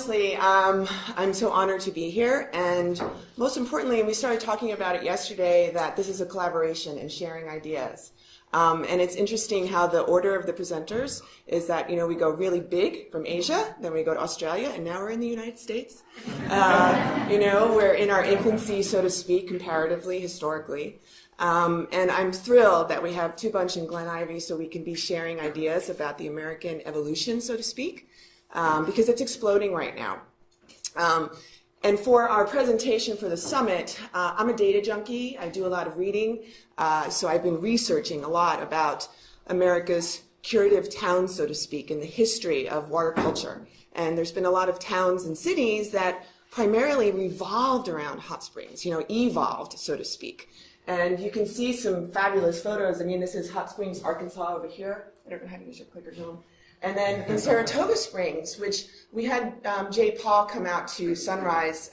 honestly, I'm so honored to be here, and most importantly, we started talking about it yesterday, that this is a collaboration and sharing ideas. And it's interesting how the order of the presenters is that, we go really big from Asia, then we go to Australia, and now we're in the United States. We're in our infancy, so to speak, comparatively, historically. And I'm thrilled that we have two bunch in Glen Ivy so we can be sharing ideas about the American evolution, so to speak, because it's exploding right now. And for our presentation for the summit, I'm a data junkie. I do a lot of reading. So I've been researching a lot about America's curative towns, so to speak, and the history of water culture. And there's been a lot of towns and cities that primarily revolved around hot springs, evolved, so to speak. And you can see some fabulous photos. I mean, this is Hot Springs, Arkansas over here. I don't know how to use your clicker, John. And then in Saratoga Springs, which we had Jay Paul come out to Sunrise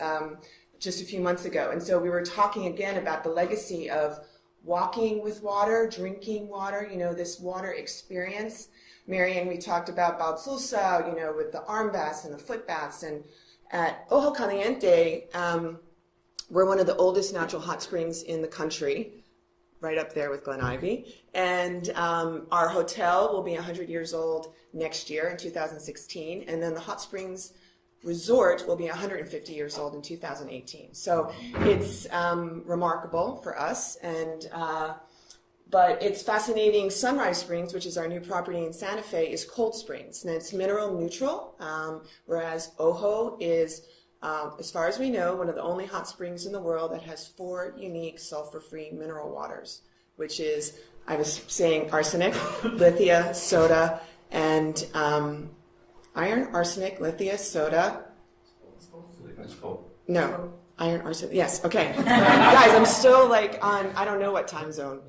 just a few months ago. And so we were talking again about the legacy of walking with water, drinking water, this water experience. Marian, we talked about Balsusa, with the arm baths and the foot baths. And at Ojo Caliente, we're one of the oldest natural hot springs in the country, right up there with Glen Ivy. And our hotel will be 100 years old next year in 2016. And then the hot springs resort will be 150 years old in 2018. So it's remarkable for us. But it's fascinating. Sunrise Springs, which is our new property in Santa Fe, is cold springs. And it's mineral neutral, whereas Ojo is, as far as we know, one of the only hot springs in the world that has 4 unique sulfur-free mineral waters, which is, I was saying, arsenic, lithia, soda, and iron, arsenic, lithia, soda. No, iron, arsenic. Yes, okay. Guys, I'm still on, I don't know what time zone.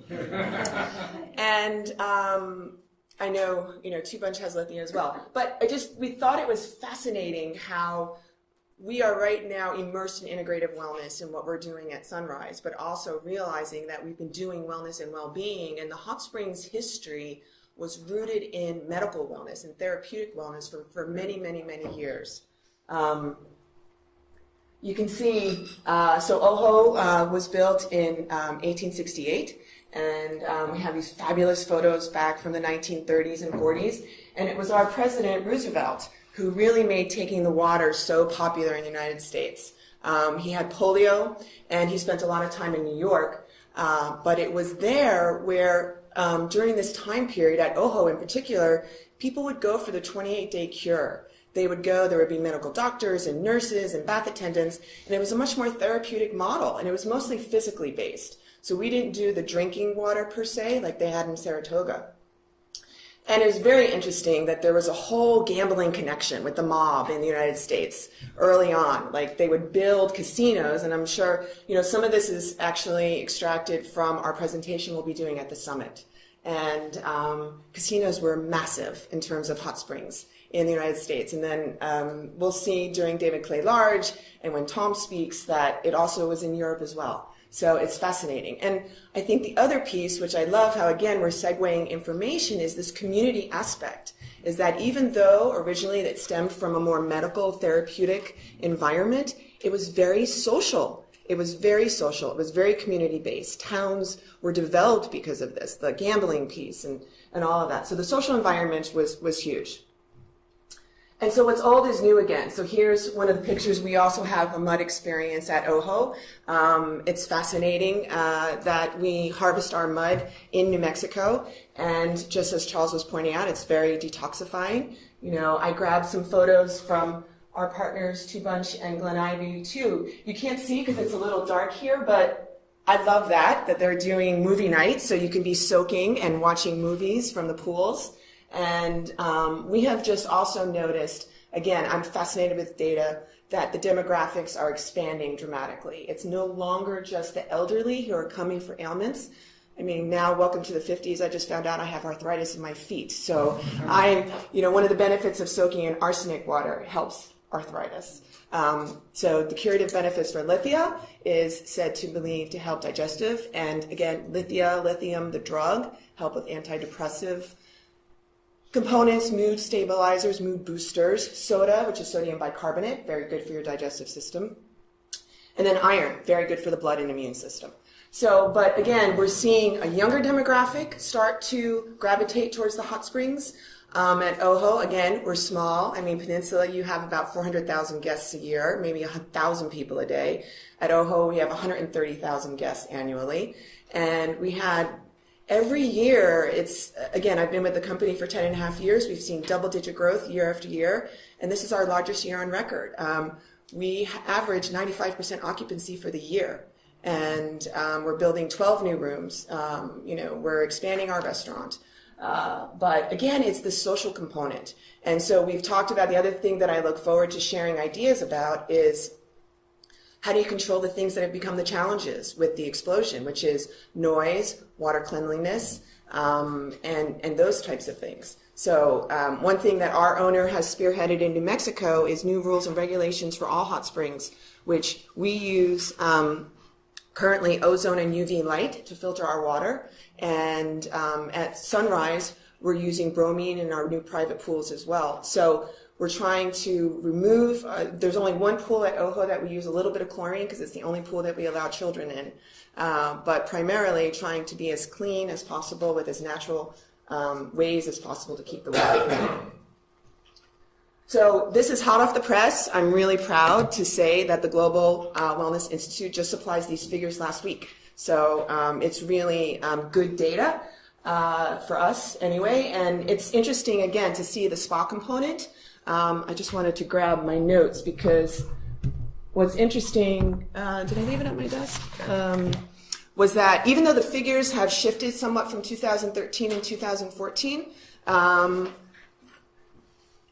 And I know, Two Bunch has lithia as well. But we thought it was fascinating how we are right now immersed in integrative wellness in what we're doing at Sunrise, but also realizing that we've been doing wellness and well-being, and the hot springs history was rooted in medical wellness and therapeutic wellness for many, many, many years. You can see, so Ojo was built in 1868, and we have these fabulous photos back from the 1930s and 40s, and it was our President Roosevelt who really made taking the water so popular in the United States. He had polio, and he spent a lot of time in New York, but it was there where during this time period, at Ojo in particular, people would go for the 28-day cure. They would go, there would be medical doctors and nurses and bath attendants, and it was a much more therapeutic model, and it was mostly physically based. So we didn't do the drinking water per se like they had in Saratoga. And it was very interesting that there was a whole gambling connection with the mob in the United States early on. They would build casinos, and I'm sure, some of this is actually extracted from our presentation we'll be doing at the summit. And casinos were massive in terms of hot springs in the United States. And then we'll see during David Clay Large and when Tom speaks that it also was in Europe as well. So it's fascinating. And I think the other piece, which I love how, again, we're segueing information, is this community aspect, is that even though originally it stemmed from a more medical, therapeutic environment, it was very social. It was very social. It was very community-based. Towns were developed because of this, the gambling piece and all of that. So the social environment was huge. And so what's old is new again. So here's one of the pictures. We also have a mud experience at Ojo. It's fascinating that we harvest our mud in New Mexico. And just as Charles was pointing out, it's very detoxifying. I grabbed some photos from our partners, Two Bunch and Glen Ivy, too. You can't see because it's a little dark here, but I love that they're doing movie nights, so you can be soaking and watching movies from the pools. And we have just also noticed, again, I'm fascinated with data, that the demographics are expanding dramatically. It's no longer just the elderly who are coming for ailments. I mean, now, welcome to the 50s, I just found out I have arthritis in my feet. So one of the benefits of soaking in arsenic water helps arthritis. So the curative benefits for lithia is said to believe to help digestive. And again, lithium, the drug, help with antidepressive Components, mood stabilizers, mood boosters, soda, which is sodium bicarbonate, very good for your digestive system. And then iron, very good for the blood and immune system. So, but again, we're seeing a younger demographic start to gravitate towards the hot springs. At Ojo, again, we're small. I mean, Peninsula, you have about 400,000 guests a year, maybe 1,000 people a day. At Ojo, we have 130,000 guests annually. And we had, every year, it's, again, I've been with the company for 10 and a half years. We've seen double-digit growth year after year. And this is our largest year on record. We average 95% occupancy for the year. And we're building 12 new rooms. We're expanding our restaurant. But again, it's the social component. And so we've talked about the other thing that I look forward to sharing ideas about is how do you control the things that have become the challenges with the explosion, which is noise, water cleanliness, and those types of things. So one thing that our owner has spearheaded in New Mexico is new rules and regulations for all hot springs, which we use currently ozone and UV light to filter our water. And at Sunrise, we're using bromine in our new private pools as well. So we're trying to remove, there's only one pool at Ojo that we use a little bit of chlorine because it's the only pool that we allow children in. But primarily trying to be as clean as possible with as natural ways as possible to keep the water clean. So this is hot off the press. I'm really proud to say that the Global Wellness Institute just supplies these figures last week. So it's really good data for us anyway. And it's interesting, again, to see the spa component. I just wanted to grab my notes because what's interesting, did I leave it at my desk? Was that even though the figures have shifted somewhat from 2013 and 2014,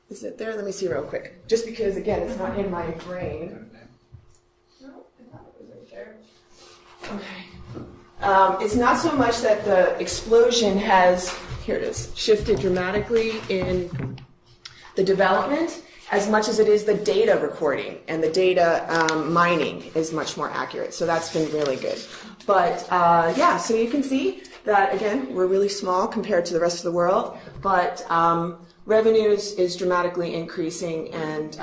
is it there? Let me see real quick. Just because, again, it's not in my brain. No, I thought it was right there. Okay. It's not so much that the explosion has, here it is, shifted dramatically in the development as much as it is the data recording, and the data mining is much more accurate. So that's been really good. But yeah, so you can see that, again, we're really small compared to the rest of the world, but revenues is dramatically increasing, and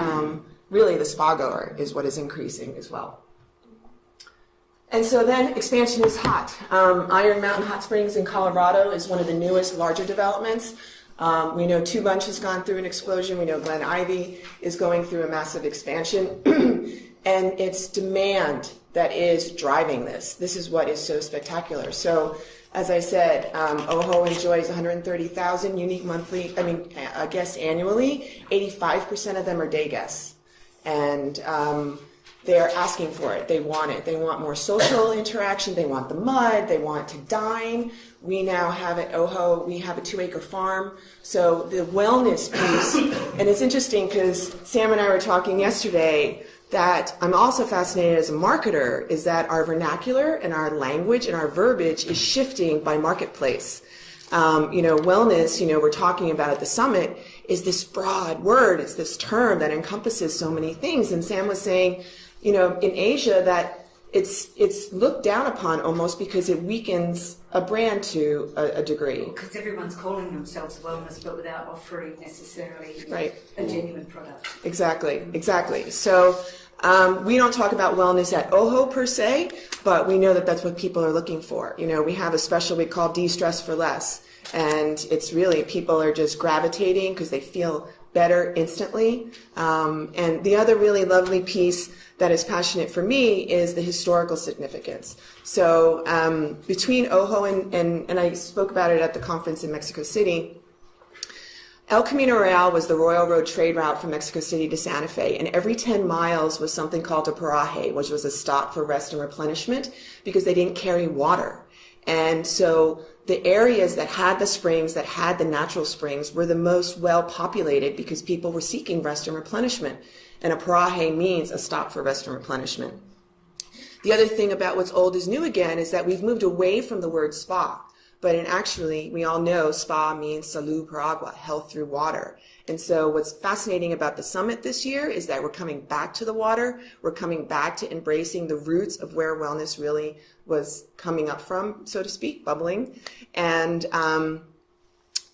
really the spa goer is what is increasing as well. And so then expansion is hot. Iron Mountain Hot Springs in Colorado is one of the newest, larger developments. We know Two Bunch has gone through an explosion. We know Glen Ivy is going through a massive expansion. And it's demand that is driving this. This is what is so spectacular. So as I said, Ojo enjoys 130,000 unique guests annually. 85% of them are day guests. And they're asking for it. They want it. They want more social interaction. They want the mud. They want to dine. We now have at Ojo, we have a 2-acre farm. So the wellness piece, and it's interesting because Sam and I were talking yesterday that I'm also fascinated as a marketer is that our vernacular and our language and our verbiage is shifting by marketplace. Wellness, we're talking about at the summit is this broad word. It's this term that encompasses so many things. And Sam was saying, in Asia that it's looked down upon almost because it weakens a brand to a degree. Because everyone's calling themselves wellness, but without offering necessarily a genuine product. Exactly. So we don't talk about wellness at Ojo per se, but we know that that's what people are looking for. We have a special we call De-Stress for Less, and it's really people are just gravitating because they feel better instantly. And the other really lovely piece that is passionate for me is the historical significance. So between Ojo and I spoke about it at the conference in Mexico City, El Camino Real was the Royal Road trade route from Mexico City to Santa Fe, and every 10 miles was something called a paraje, which was a stop for rest and replenishment because they didn't carry water. And so the areas that had the springs, that had the natural springs, were the most well-populated because people were seeking rest and replenishment. And a paraje means a stop for rest and replenishment. The other thing about what's old is new again is that we've moved away from the word spa. But actually, we all know spa means salud por agua, health through water. And so what's fascinating about the summit this year is that we're coming back to the water. We're coming back to embracing the roots of where wellness really was coming up from, so to speak, bubbling. And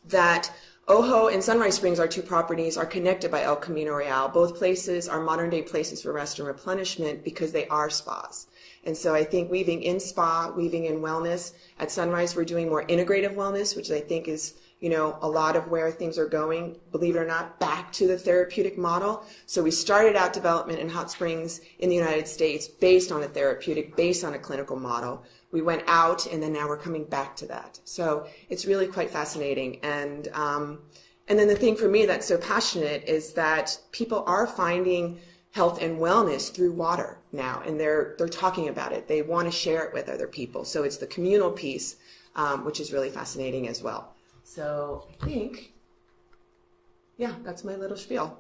that Ojo and Sunrise Springs, our two properties, are connected by El Camino Real. Both places are modern-day places for rest and replenishment because they are spas. And so I think weaving in spa, weaving in wellness. At Sunrise, we're doing more integrative wellness, which I think is, you know, a lot of where things are going, believe it or not, back to the therapeutic model. So we started out development in hot springs in the United States based on a therapeutic, based on a clinical model. We went out, and then now we're coming back to that. So it's really quite fascinating. And then the thing for me that's so passionate is that people are finding health and wellness through water now, and they're talking about it. They want to share it with other people. So it's the communal piece, which is really fascinating as well. So I think, yeah, that's my little spiel.